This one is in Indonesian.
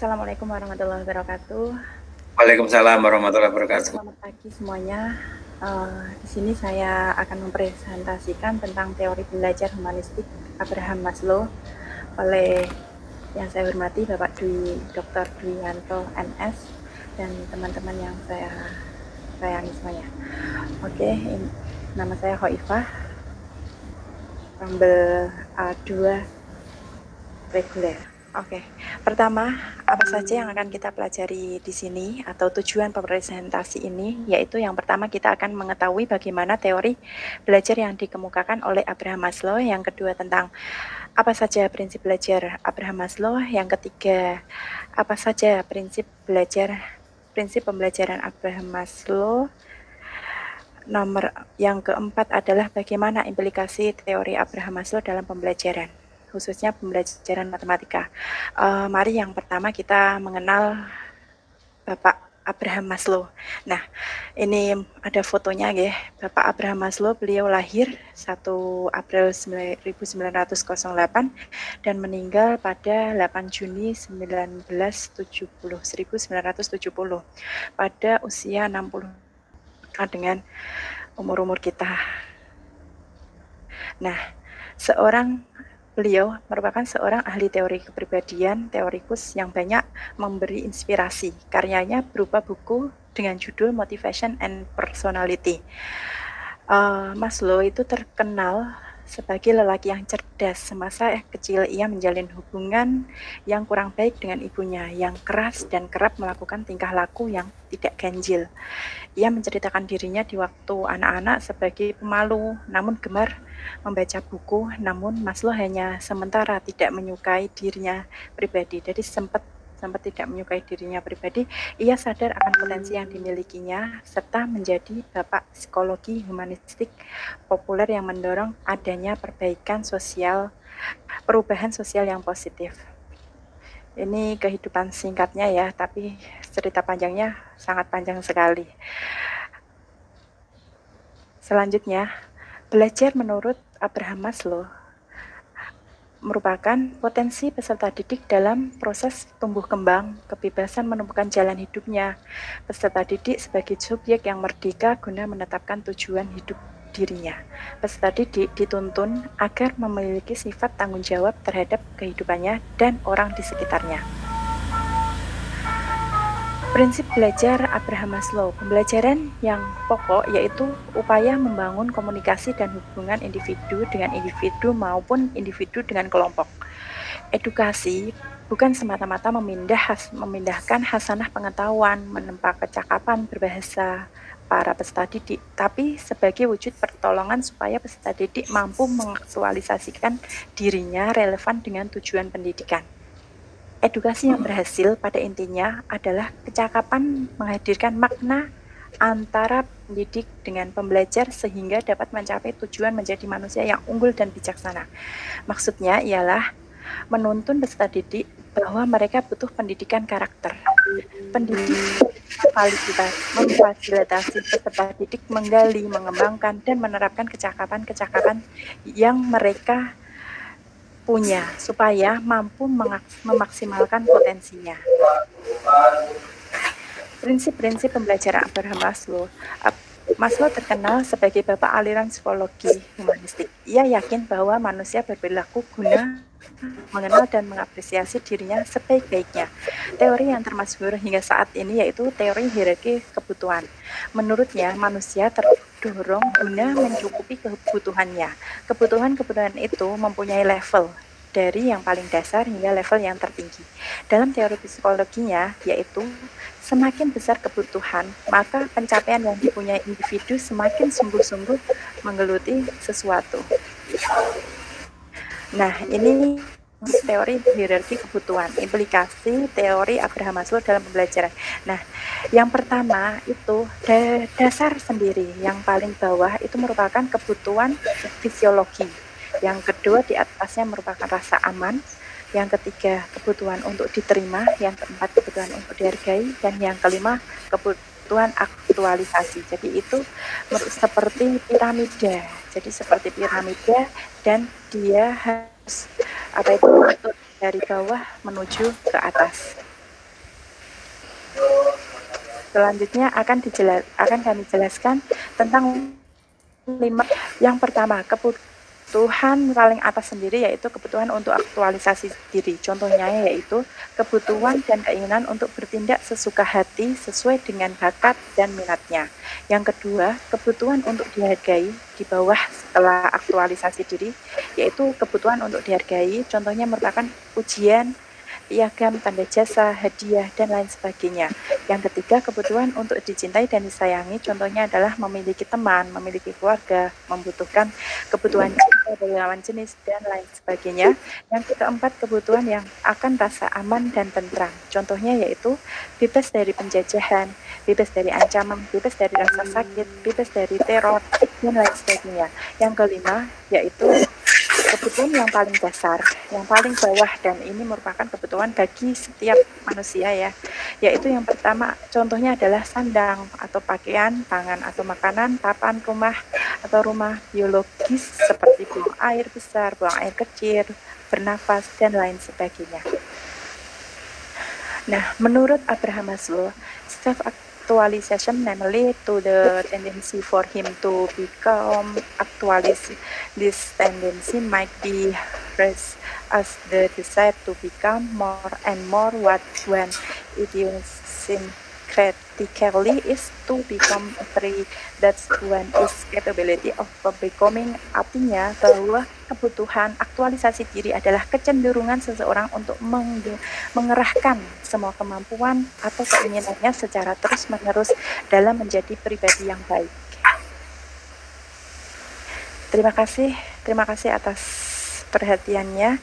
Assalamualaikum warahmatullahi wabarakatuh. Waalaikumsalam warahmatullahi wabarakatuh. Selamat pagi semuanya. Di sini saya akan mempresentasikan tentang teori belajar humanistik Abraham Maslow oleh yang saya hormati Bapak Dr. Dwianto MS dan teman-teman yang saya sayangi semuanya. Oke, nama saya Hoifah, Rumble A2 reguler. Oke, pertama, apa saja yang akan kita pelajari di sini atau tujuan presentasi ini, yaitu yang pertama kita akan mengetahui bagaimana teori belajar yang dikemukakan oleh Abraham Maslow, yang kedua tentang apa saja prinsip belajar Abraham Maslow, yang ketiga apa saja prinsip pembelajaran Abraham Maslow, yang keempat adalah bagaimana implikasi teori Abraham Maslow dalam pembelajaran, khususnya pembelajaran matematika. Mari yang pertama kita mengenal Bapak Abraham Maslow. Nah, ini ada fotonya ya. Bapak Abraham Maslow, beliau lahir 1 April 1908 dan meninggal pada 8 Juni 1970 pada usia 60 dengan umur kita. Nah, beliau merupakan seorang ahli teori kepribadian, teorikus yang banyak memberi inspirasi. Karyanya berupa buku dengan judul Motivation and Personality. Maslow itu terkenal sebagai lelaki yang cerdas. Semasa kecil ia menjalin hubungan yang kurang baik dengan ibunya, yang keras dan kerap melakukan tingkah laku yang tidak ganjil. Ia menceritakan dirinya di waktu anak-anak sebagai pemalu, namun gemar membaca buku. Namun Maslow hanya sementara tidak menyukai dirinya pribadi. Jadi sempat tidak menyukai dirinya pribadi. Ia sadar akan potensi yang dimilikinya serta menjadi bapak psikologi humanistik populer yang mendorong adanya perubahan sosial yang positif. Ini kehidupan singkatnya ya, tapi cerita panjangnya sangat panjang sekali. Selanjutnya, belajar menurut Abraham Maslow merupakan potensi peserta didik dalam proses tumbuh kembang, kebebasan menemukan jalan hidupnya. Peserta didik sebagai subjek yang merdeka guna menetapkan tujuan hidup dirinya. Peserta didik dituntun agar memiliki sifat tanggung jawab terhadap kehidupannya dan orang di sekitarnya. Prinsip belajar Abraham Maslow, pembelajaran yang pokok yaitu upaya membangun komunikasi dan hubungan individu dengan individu maupun individu dengan kelompok. Edukasi bukan semata-mata memindahkan hasanah pengetahuan, menempa kecakapan berbahasa para peserta didik, tapi sebagai wujud pertolongan supaya peserta didik mampu mengaktualisasikan dirinya relevan dengan tujuan pendidikan. Edukasi yang berhasil pada intinya adalah kecakapan menghadirkan makna antara pendidik dengan pembelajar sehingga dapat mencapai tujuan menjadi manusia yang unggul dan bijaksana. Maksudnya ialah menuntun peserta didik bahwa mereka butuh pendidikan karakter. Pendidik memfasilitasi peserta didik menggali, mengembangkan, dan menerapkan kecakapan-kecakapan yang mereka punya supaya mampu memaksimalkan potensinya. Prinsip-prinsip pembelajaran Abraham Maslow. Maslow terkenal sebagai bapak aliran psikologi humanistik. Ia yakin bahwa manusia berperilaku guna mengenal dan mengapresiasi dirinya sebaik-baiknya. Teori yang termasyhur hingga saat ini yaitu teori hierarki kebutuhan. Menurutnya, manusia terdorong guna mencukupi kebutuhannya. Kebutuhan itu mempunyai level dari yang paling dasar hingga level yang tertinggi. Dalam teori psikologinya, yaitu semakin besar kebutuhan, maka pencapaian yang dipunyai individu semakin sungguh-sungguh menggeluti sesuatu. Nah, ini teori hierarki kebutuhan, implikasi teori Abraham Maslow dalam pembelajaran. Nah, yang pertama itu dasar sendiri, yang paling bawah itu merupakan kebutuhan fisiologi. Yang kedua di atasnya merupakan rasa aman. Yang ketiga kebutuhan untuk diterima. Yang keempat kebutuhan untuk dihargai. Dan yang kelima kebutuhan aktualisasi. Jadi itu seperti piramida. Dan dia harus dari bawah menuju ke atas. Selanjutnya akan kami jelaskan tentang 5. Yang pertama, kebutuhan paling atas sendiri yaitu kebutuhan untuk aktualisasi diri. Contohnya yaitu kebutuhan dan keinginan untuk bertindak sesuka hati sesuai dengan bakat dan minatnya. Yang kedua, kebutuhan untuk dihargai di bawah setelah aktualisasi diri yaitu kebutuhan untuk dihargai. Contohnya merupakan ujian, piagam, tanda jasa, hadiah, dan lain sebagainya. Yang ketiga, kebutuhan untuk dicintai dan disayangi, contohnya adalah memiliki teman, memiliki keluarga, membutuhkan kebutuhan cinta dari lawan jenis, dan lain sebagainya. Yang keempat, kebutuhan yang akan rasa aman dan tentram, contohnya yaitu bebas dari penjajahan, bebas dari ancaman, bebas dari rasa sakit, bebas dari teror, dan lain sebagainya. Yang kelima, yaitu kebutuhan yang paling dasar, yang paling bawah, dan ini merupakan kebutuhan bagi setiap manusia ya, yaitu yang pertama contohnya adalah sandang atau pakaian, pangan atau makanan, papan, rumah atau rumah biologis seperti buang air besar, buang air kecil, bernafas, dan lain sebagainya. Nah, menurut Abraham Maslow, self-actualization, namely to the tendency for him to become actualized, this tendency might be raised as the desire to become more and more what one idiosyncratically is to become free. That's one is capability of becoming. Artinya bahwa kebutuhan aktualisasi diri adalah kecenderungan seseorang untuk mengerahkan semua kemampuan atau keinginannya secara terus-menerus dalam menjadi pribadi yang baik. Terima kasih atas perhatiannya.